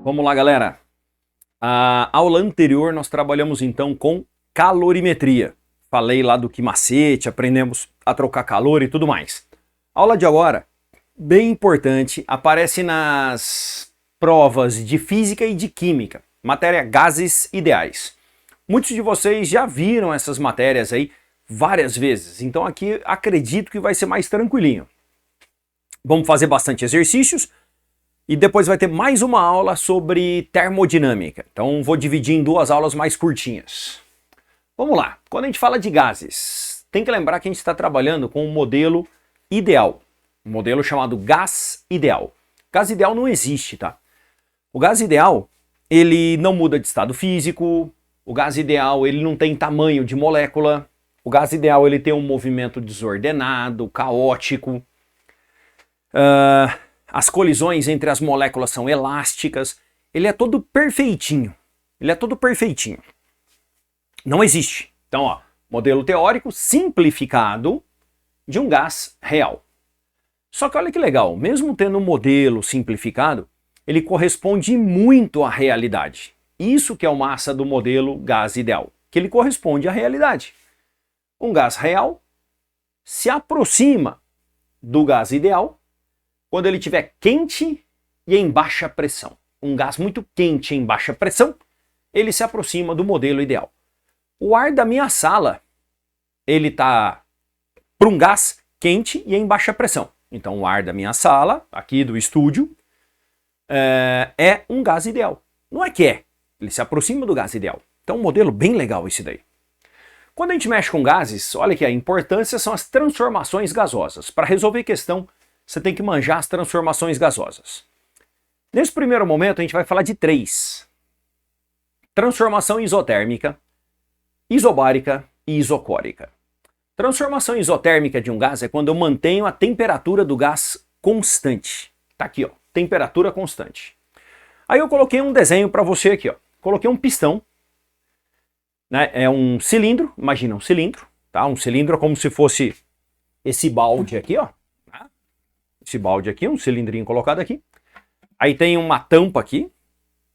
Vamos lá, galera. A aula anterior nós trabalhamos então com calorimetria. Falei lá do que macete, aprendemos a trocar calor e tudo mais. A aula de agora, bem importante, aparece nas provas de física e de química. Matéria gases ideais. Muitos de vocês já viram essas matérias aí várias vezes, então aqui acredito que vai ser mais tranquilinho. Vamos fazer bastante exercícios e depois vai ter mais uma aula sobre termodinâmica. Então vou dividir em duas aulas mais curtinhas. Vamos lá, quando a gente fala de gases, tem que lembrar que a gente está trabalhando com um modelo ideal. Um modelo chamado gás ideal. Gás ideal não existe, tá? O gás ideal, ele não muda de estado físico, o gás ideal, ele não tem tamanho de molécula, o gás ideal, ele tem um movimento desordenado, caótico, as colisões entre as moléculas são elásticas, ele é todo perfeitinho, Não existe. Então, ó, modelo teórico simplificado de um gás real. Só que olha que legal, mesmo tendo um modelo simplificado, ele corresponde muito à realidade. Isso que é o massa do modelo gás ideal, que ele corresponde à realidade. Um gás real se aproxima do gás ideal quando ele estiver quente e em baixa pressão. Um gás muito quente em baixa pressão, ele se aproxima do modelo ideal. O ar da minha sala, ele está para um gás quente e em baixa pressão. Então o ar da minha sala, aqui do estúdio, é um gás ideal. Não é que é, ele se aproxima do gás ideal. Então um modelo bem legal esse daí. Quando a gente mexe com gases, olha que a importância são as transformações gasosas. Para resolver questão, você tem que manjar as transformações gasosas. Nesse primeiro momento, a gente vai falar de três. Transformação isotérmica, isobárica e isocórica. Transformação isotérmica de um gás é quando eu mantenho a temperatura do gás constante. Tá aqui, ó, temperatura constante. Aí eu coloquei um desenho para você aqui, ó. Coloquei um pistão, né? É um cilindro, imagina um cilindro, tá? Um cilindro é como se fosse esse balde aqui, ó. Tá? Esse balde aqui, um cilindrinho colocado aqui. Aí tem uma tampa aqui,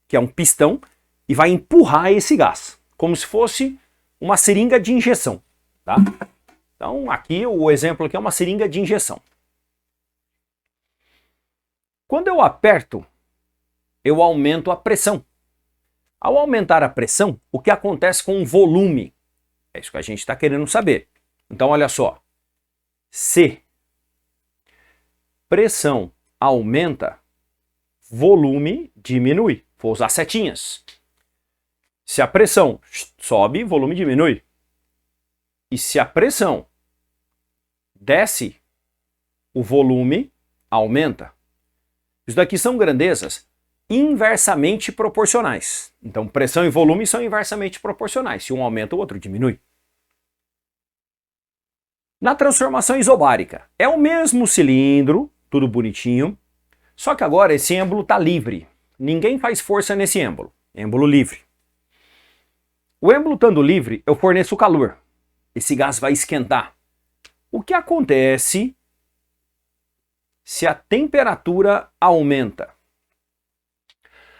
que é um pistão, e vai empurrar esse gás, como se fosse uma seringa de injeção, tá? Então aqui o exemplo aqui é uma seringa de injeção. Quando eu aperto, eu aumento a pressão. Ao aumentar a pressão, o que acontece com o volume? É isso que a gente está querendo saber. Então olha só, se pressão aumenta, volume diminui. Vou usar setinhas. Se a pressão sobe, volume diminui. E se a pressão desce, o volume aumenta. Isso daqui são grandezas inversamente proporcionais. Então, pressão e volume são inversamente proporcionais. Se um aumenta, o outro diminui. Na transformação isobárica, é o mesmo cilindro, tudo bonitinho, só que agora esse êmbolo está livre. Ninguém faz força nesse êmbolo. Êmbolo livre. O êmbolo estando livre, eu forneço calor. Esse gás vai esquentar. O que acontece se a temperatura aumenta?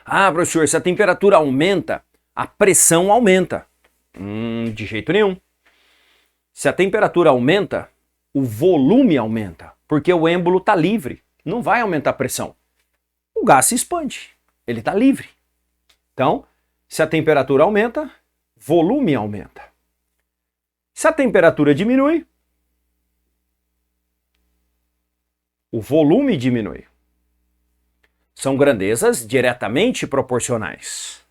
Ah, professor, se a temperatura aumenta, a pressão aumenta. De jeito nenhum. Se a temperatura aumenta, o volume aumenta, porque o êmbolo está livre. Não vai aumentar a pressão. O gás se expande. Ele está livre. Então, se a temperatura aumenta, volume aumenta. Se a temperatura diminui, o volume diminui. São grandezas diretamente proporcionais.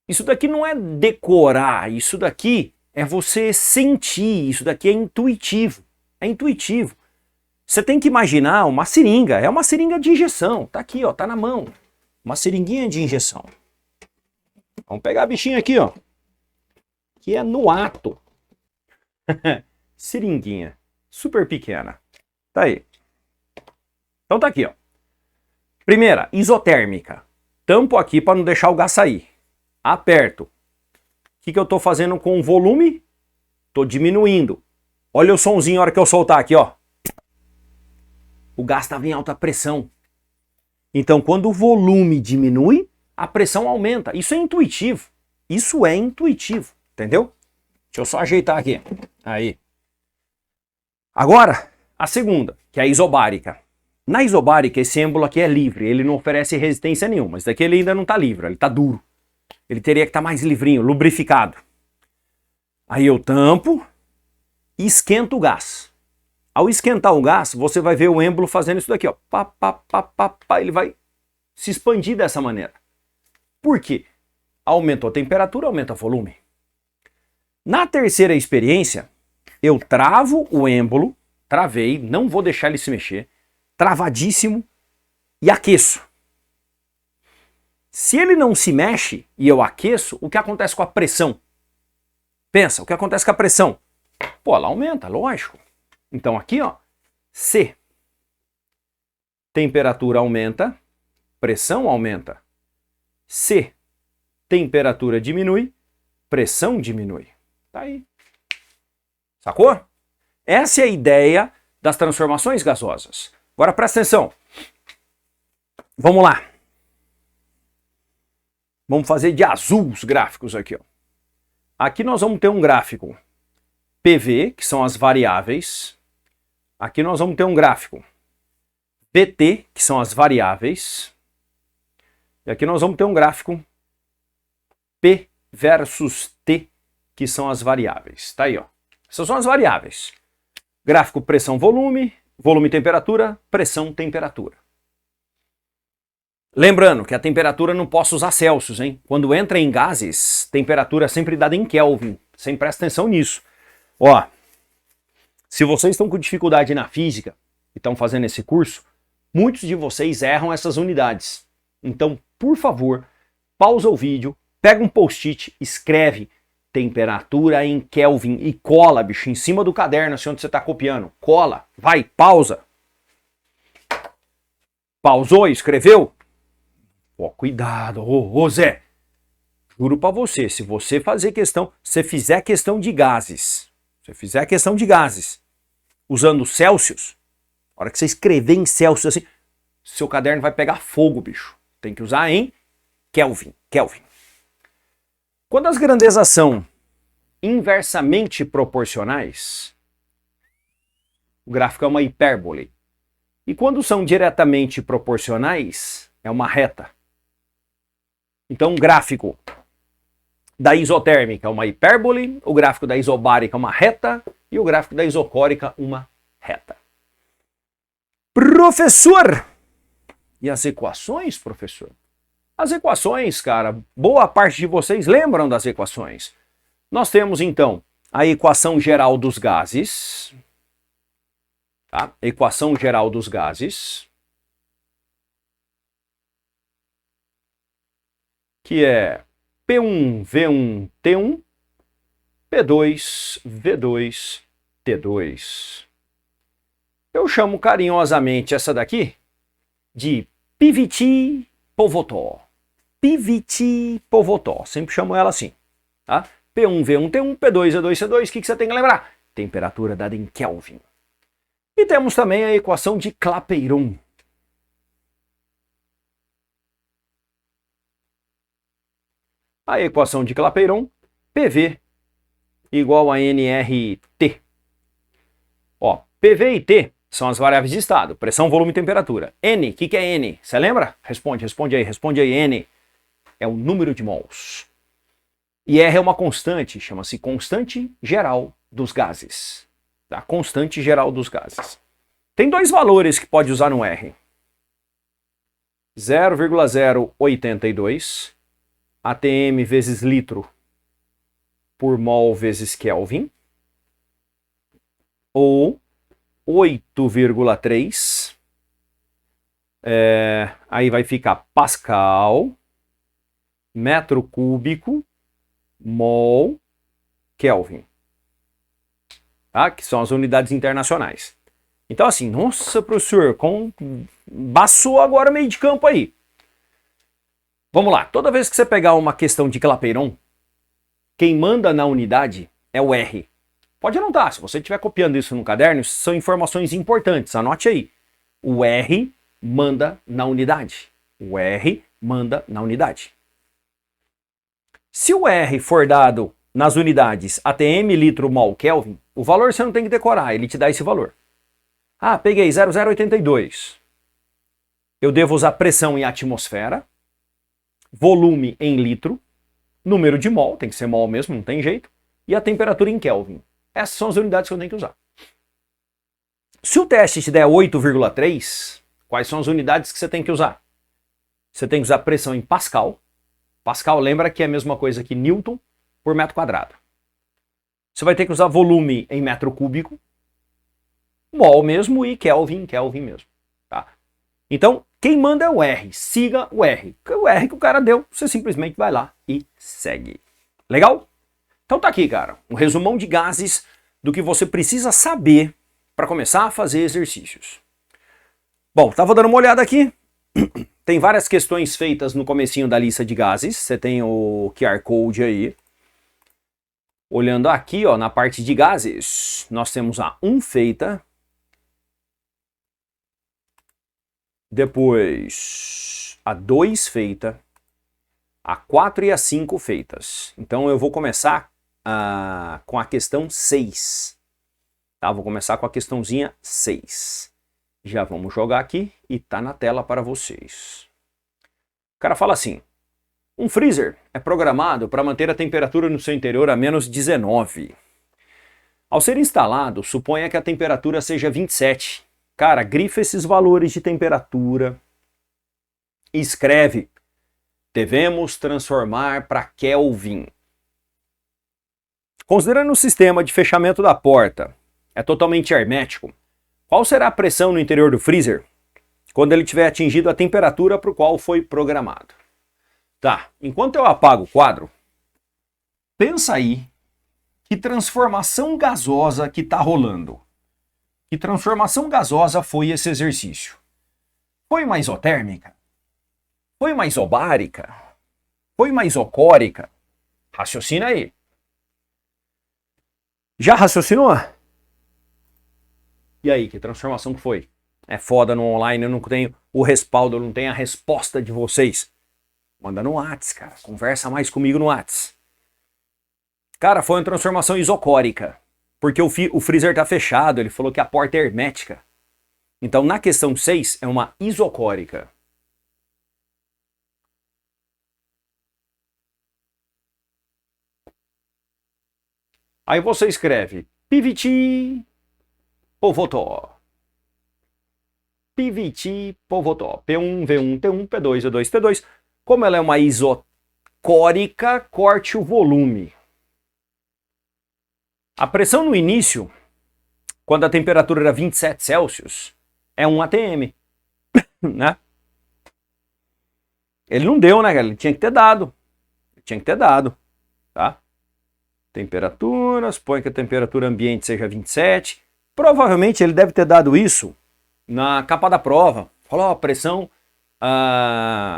Isso daqui não é decorar, isso daqui é você sentir, isso daqui é intuitivo. É intuitivo. Você tem que imaginar uma seringa, é uma seringa de injeção, tá aqui, ó, tá na mão. Uma seringuinha de injeção. Vamos pegar a bichinha aqui, ó, que é no ato. Seringuinha, super pequena. Tá aí. Então tá aqui, ó. Primeira, isotérmica. Tampo aqui para não deixar o gás sair. Aperto. O que eu estou fazendo com o volume? Estou diminuindo. Olha o sonzinho na hora que eu soltar aqui, ó. O gás estava em alta pressão. Então, quando o volume diminui, a pressão aumenta. Isso é intuitivo. Isso é intuitivo, entendeu? Deixa eu só ajeitar aqui. Aí. Agora, a segunda, que é a isobárica. Na isobárica, esse êmbolo aqui é livre, ele não oferece resistência nenhuma. Esse daqui ele ainda não está livre, ele está duro. Ele teria que estar mais livrinho, lubrificado. Aí eu tampo e esquento o gás. Ao esquentar o gás, você vai ver o êmbolo fazendo isso daqui, ó. Pá, pá, pá, pá, pá, ele vai se expandir dessa maneira. Por quê? Aumentou a temperatura, aumenta o volume. Na terceira experiência, eu travo o êmbolo, travei, não vou deixar ele se mexer, travadíssimo, e aqueço. Se ele não se mexe e eu aqueço, o que acontece com a pressão? Pensa, o que acontece com a pressão? Pô, ela aumenta, lógico. Então aqui, ó, C. Temperatura aumenta, pressão aumenta. C. Temperatura diminui, pressão diminui. Tá aí. Sacou? Essa é a ideia das transformações gasosas. Agora presta atenção. Vamos lá. Vamos fazer de azul os gráficos aqui, ó. Aqui nós vamos ter um gráfico PV, que são as variáveis. Aqui nós vamos ter um gráfico PT, que são as variáveis. E aqui nós vamos ter um gráfico P versus T, que são as variáveis. Tá aí, ó. Essas são as variáveis. Gráfico pressão-volume, volume-temperatura, pressão-temperatura. Lembrando que a temperatura não posso usar Celsius, hein? Quando entra em gases, temperatura é sempre dada em Kelvin. Você presta atenção nisso. Ó, se vocês estão com dificuldade na física e estão fazendo esse curso, muitos de vocês erram essas unidades. Então, por favor, pausa o vídeo, pega um post-it, escreve temperatura em Kelvin e cola, bicho, em cima do caderno, assim onde você está copiando. Cola, vai, pausa. Pausou, escreveu? Ó, cuidado, ô Zé. Juro pra você, se você fazer questão, se fizer questão de gases, usando Celsius, a hora que você escrever em Celsius assim, seu caderno vai pegar fogo, bicho. Tem que usar em Kelvin. Quando as grandezas são inversamente proporcionais, o gráfico é uma hipérbole. E quando são diretamente proporcionais, é uma reta. Então, o gráfico da isotérmica é uma hipérbole, o gráfico da isobárica é uma reta e o gráfico da isocórica uma reta. Professor! E as equações, professor? As equações, cara, boa parte de vocês lembram das equações. Nós temos, então, a equação geral dos gases. Tá? Equação geral dos gases. Que é P1V1T1, P2V2, T2. Eu chamo carinhosamente essa daqui de Piviti-Povotó. Piviti-Povotó, sempre chamo ela assim. Tá? P1V1T1, P2V2, C2, o que você tem que lembrar? Temperatura dada em Kelvin. E temos também a equação de Clapeyron. A equação de Clapeyron, PV igual a NRT. Ó, PV e T são as variáveis de estado, pressão, volume e temperatura. N, o que é N? Você lembra? Responde aí. N é o número de mols. E R é uma constante, chama-se constante geral dos gases. Tá? Constante geral dos gases. Tem dois valores que pode usar no R. 0,082 atm vezes litro por mol vezes Kelvin, ou 8,3, aí vai ficar Pascal, metro cúbico, mol, Kelvin, tá? Que são as unidades internacionais. Então assim, nossa professor, baçou agora meio de campo aí. Vamos lá, toda vez que você pegar uma questão de Clapeyron, quem manda na unidade é o R. Pode anotar, se você estiver copiando isso no caderno, são informações importantes, anote aí. O R manda na unidade. O R manda na unidade. Se o R for dado nas unidades atm, litro, mol, Kelvin, o valor você não tem que decorar, ele te dá esse valor. Ah, peguei 0082. Eu devo usar pressão em atmosfera, volume em litro, número de mol, tem que ser mol mesmo, não tem jeito, e a temperatura em Kelvin. Essas são as unidades que eu tenho que usar. Se o teste te der 8,3, quais são as unidades que você tem que usar? Você tem que usar pressão em Pascal. Pascal lembra que é a mesma coisa que Newton por metro quadrado. Você vai ter que usar volume em metro cúbico, mol mesmo e Kelvin mesmo. Tá? Então, quem manda é o R. Siga o R. O R que o cara deu, você simplesmente vai lá e segue. Legal? Então tá aqui, cara, um resumão de gases do que você precisa saber para começar a fazer exercícios. Bom, tava dando uma olhada aqui. Tem várias questões feitas no comecinho da lista de gases. Você tem o QR Code aí. Olhando aqui, ó, na parte de gases, nós temos a 1 feita. Depois a 2 feita. A 4 e a 5 feitas. Então eu vou começar com a questão 6. Tá? Vou começar com a questãozinha 6. Já vamos jogar aqui e tá na tela para vocês. O cara fala assim: um freezer é programado para manter a temperatura no seu interior a menos 19. Ao ser instalado, suponha que a temperatura seja 27. Cara, grifa esses valores de temperatura e escreve: devemos transformar para Kelvin. Considerando o sistema de fechamento da porta é totalmente hermético, qual será a pressão no interior do freezer quando ele tiver atingido a temperatura para o qual foi programado? Tá, enquanto eu apago o quadro, pensa aí que transformação gasosa que está rolando. Que transformação gasosa foi esse exercício? Foi uma isotérmica? Foi uma isobárica? Foi uma isocórica? Raciocina aí. Já raciocinou? E aí, que transformação que foi? É foda no online, eu não tenho o respaldo, eu não tenho a resposta de vocês. Manda no Whats, cara. Conversa mais comigo no Whats. Cara, foi uma transformação isocórica. Porque o freezer tá fechado, ele falou que a porta é hermética. Então, na questão 6, é uma isocórica. Aí você escreve PVT Povotó. PVT Povotó. P1, V1, T1, P2, V2, T2. Como ela é uma isocórica, corte o volume. A pressão no início, quando a temperatura era 27 Celsius, é 1 atm. Né? Ele não deu, né, galera? Ele tinha que ter dado. Tá? Temperaturas, põe que a temperatura ambiente seja 27. Provavelmente ele deve ter dado isso na capa da prova. Falou, a pressão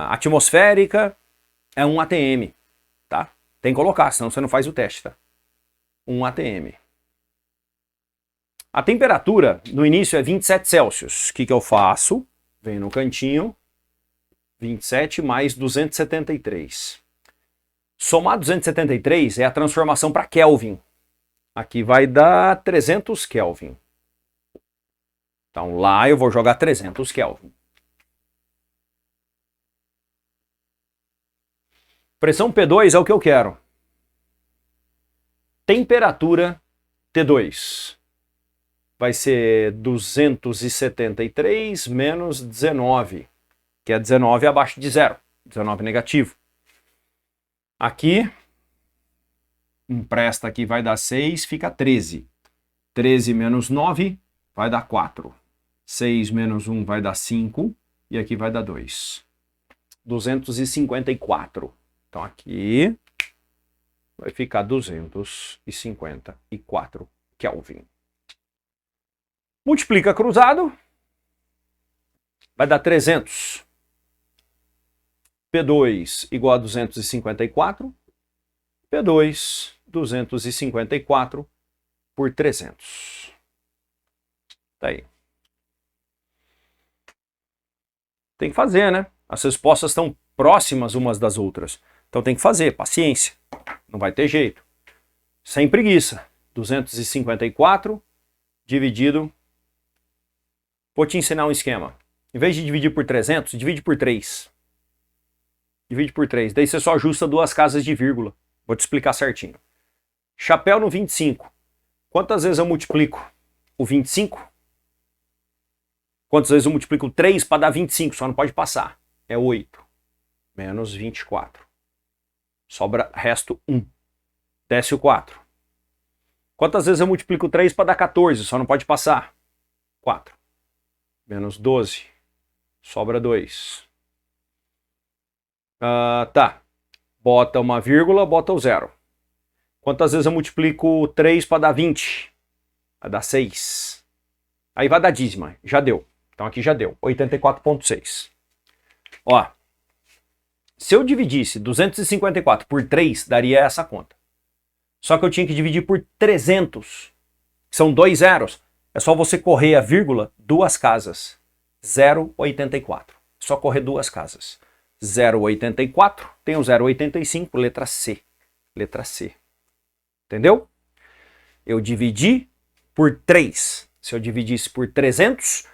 atmosférica é 1 atm. Tá? Tem que colocar, senão você não faz o teste. Tá? 1 atm. A temperatura no início é 27 Celsius. O que eu faço? Venho no cantinho, 27 mais 273. Somar 273 é a transformação para Kelvin. Aqui vai dar 300 Kelvin. Então lá eu vou jogar 300 Kelvin. Pressão P2 é o que eu quero. Temperatura T2. Vai ser 273 menos 19, que é 19 abaixo de zero. 19 negativo. Aqui, empresta aqui vai dar 6, fica 13. 13 menos 9 vai dar 4. 6 menos 1 vai dar 5. E aqui vai dar 2. 254. Então aqui vai ficar 254 Kelvin. Multiplica cruzado. Vai dar 300. P2 igual a 254. P2, 254 por 300. Tá aí. Tem que fazer, né? As respostas estão próximas umas das outras. Então tem que fazer, paciência. Não vai ter jeito. Sem preguiça. 254 dividido... Vou te ensinar um esquema. Em vez de dividir por 300, divide por 3. Divide por 3. Daí você só ajusta duas casas de vírgula. Vou te explicar certinho. Chapéu no 25. Quantas vezes eu multiplico o 25? Quantas vezes eu multiplico 3 para dar 25? Só não pode passar. É 8. Menos 24. Sobra resto 1. Desce o 4. Quantas vezes eu multiplico 3 para dar 14? Só não pode passar. 4. Menos 12. Sobra 2. Tá. Bota uma vírgula, bota o 0. Quantas vezes eu multiplico 3 para dar 20? Vai dar 6. Aí vai dar dízima. Já deu. Então aqui já deu. 84,6. Ó. Se eu dividisse 254 por 3, daria essa conta. Só que eu tinha que dividir por 300. Que são 2 zeros. É só você correr a vírgula duas casas. 0,84. Só correr duas casas. 0,84. Tem o 0,85. Letra C. Letra C. Entendeu? Eu dividi por 3. Se eu dividisse por 300,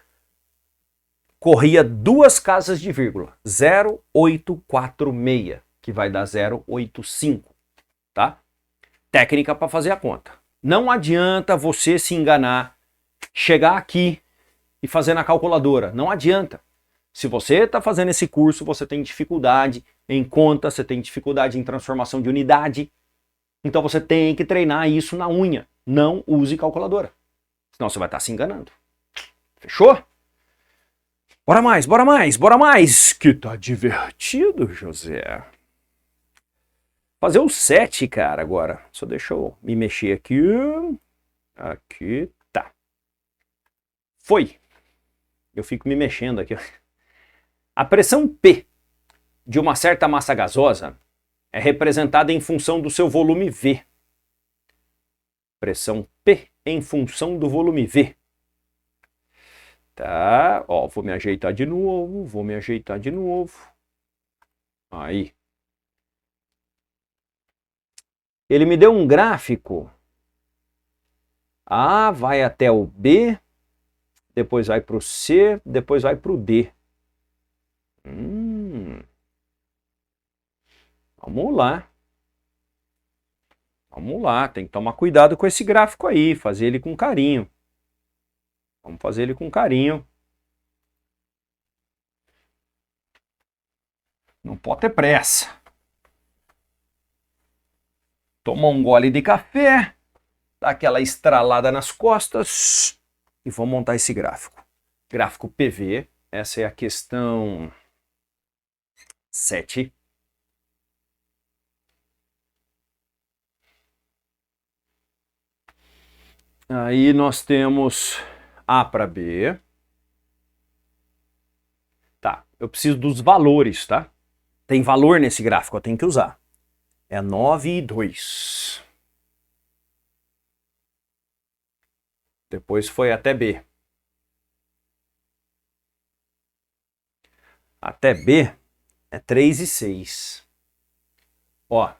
corria duas casas de vírgula. 0,846. Que vai dar 0,85. Tá? Técnica para fazer a conta. Não adianta você se enganar, chegar aqui e fazer na calculadora. Não adianta. Se você está fazendo esse curso, você tem dificuldade em conta, você tem dificuldade em transformação de unidade. Então você tem que treinar isso na unha. Não use calculadora. Senão você vai estar se enganando. Fechou? Bora mais, bora mais, bora mais. Que tá divertido, José. Fazer o 7, cara, agora. Só deixa eu me mexer aqui. Aqui, tá. Foi. Eu fico me mexendo aqui. A pressão P de uma certa massa gasosa é representada em função do seu volume V. Pressão P em função do volume V. Tá, ó, vou me ajeitar de novo, Aí. Ele me deu um gráfico. A vai até o B, depois vai para o C, depois vai para o D. Vamos lá. Vamos lá, tem que tomar cuidado com esse gráfico aí, fazer ele com carinho. Vamos fazer ele com carinho. Não pode ter pressa. Toma um gole de café, dá aquela estralada nas costas e vamos montar esse gráfico. Gráfico PV, essa é a questão 7. Aí nós temos A para B. Tá, eu preciso dos valores, tá? Tem valor nesse gráfico, eu tenho que usar. É 9 e 2. Depois foi até B. Até B é 3 e 6. Ó,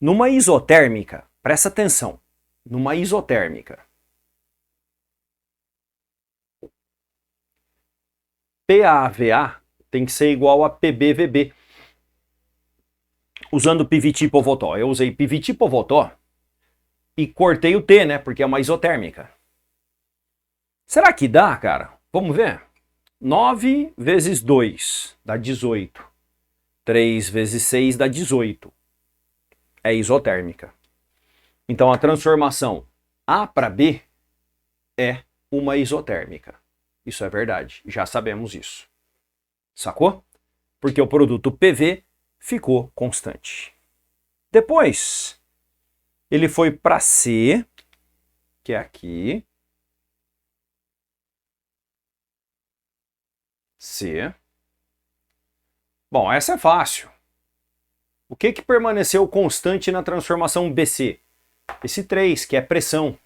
numa isotérmica, presta atenção. Numa isotérmica, PAVA tem que ser igual a PBVB. Usando PVT Povotó. Eu usei PVT Povotó e cortei o T, né? Porque é uma isotérmica. Será que dá, cara? Vamos ver. 9 vezes 2 dá 18. 3 vezes 6 dá 18. É isotérmica. Então a transformação A para B é uma isotérmica. Isso é verdade. Já sabemos isso. Sacou? Porque o produto PV ficou constante. Depois, ele foi para C, que é aqui. C. Bom, essa é fácil. O que permaneceu constante na transformação BC? Esse 3, que é pressão.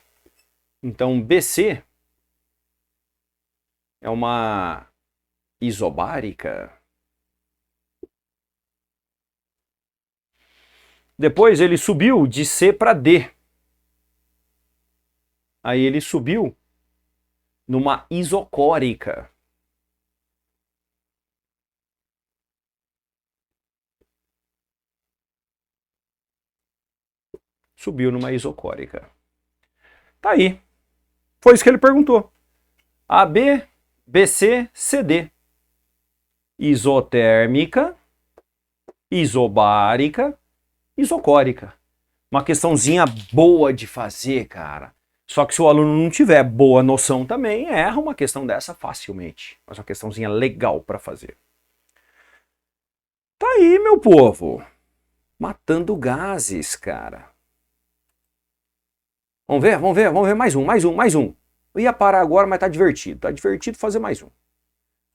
Então, BC é uma isobárica. Depois ele subiu de C para D. Aí ele subiu numa isocórica. Subiu numa isocórica. Tá aí. Foi isso que ele perguntou. AB, BC, CD. Isotérmica, isobárica, isocórica. Uma questãozinha boa de fazer, cara. Só que se o aluno não tiver boa noção também, erra uma questão dessa facilmente. Mas uma questãozinha legal para fazer. Tá aí, meu povo. Matando gases, cara. Vamos ver mais um. Eu ia parar agora, mas tá divertido fazer mais um.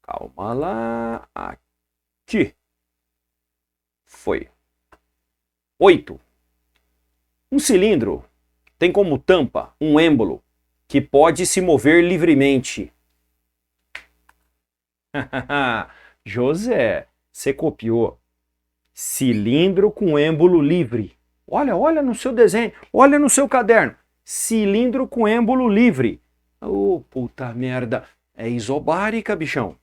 Calma lá, aqui. Foi. 8. Um cilindro tem como tampa um êmbolo que pode se mover livremente. José, você copiou. Cilindro com êmbolo livre. Olha no seu desenho, olha no seu caderno. Cilindro com êmbolo livre. Oh, puta merda. É isobárica, bichão.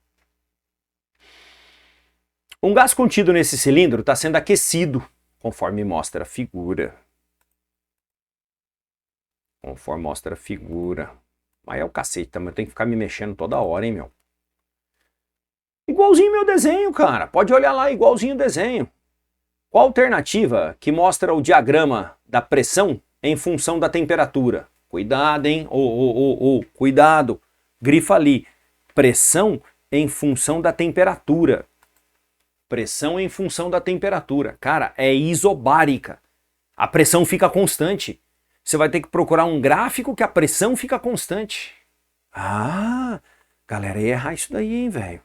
Um gás contido nesse cilindro está sendo aquecido, conforme mostra a figura. Mas é o cacete, também tem que ficar me mexendo toda hora, hein, meu? Igualzinho meu desenho, cara. Pode olhar lá, igualzinho o desenho. Qual a alternativa que mostra o diagrama da pressão em função da temperatura? Cuidado, hein? Cuidado. Grifa ali. Pressão em função da temperatura. Pressão em função da temperatura. Cara, é isobárica. A pressão fica constante. Você vai ter que procurar um gráfico que a pressão fica constante. Ah, galera, ia errar isso daí, hein, velho?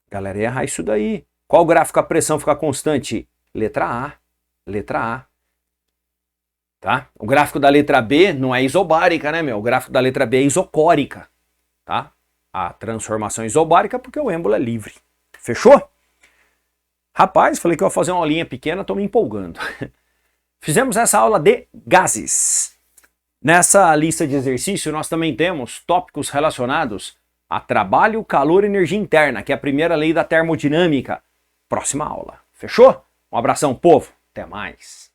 Galera, ia errar isso daí. Qual gráfico a pressão fica constante? Letra A. Letra A. Tá? O gráfico da letra B não é isobárica, né, meu? O gráfico da letra B é isocórica. Tá? A transformação isobárica porque o êmbolo é livre. Fechou? Rapaz, falei que eu ia fazer uma aulinha pequena, tô me empolgando. Fizemos essa aula de gases. Nessa lista de exercício nós também temos tópicos relacionados a trabalho, calor e energia interna, que é a primeira lei da termodinâmica. Próxima aula. Fechou? Um abração, povo. Até mais.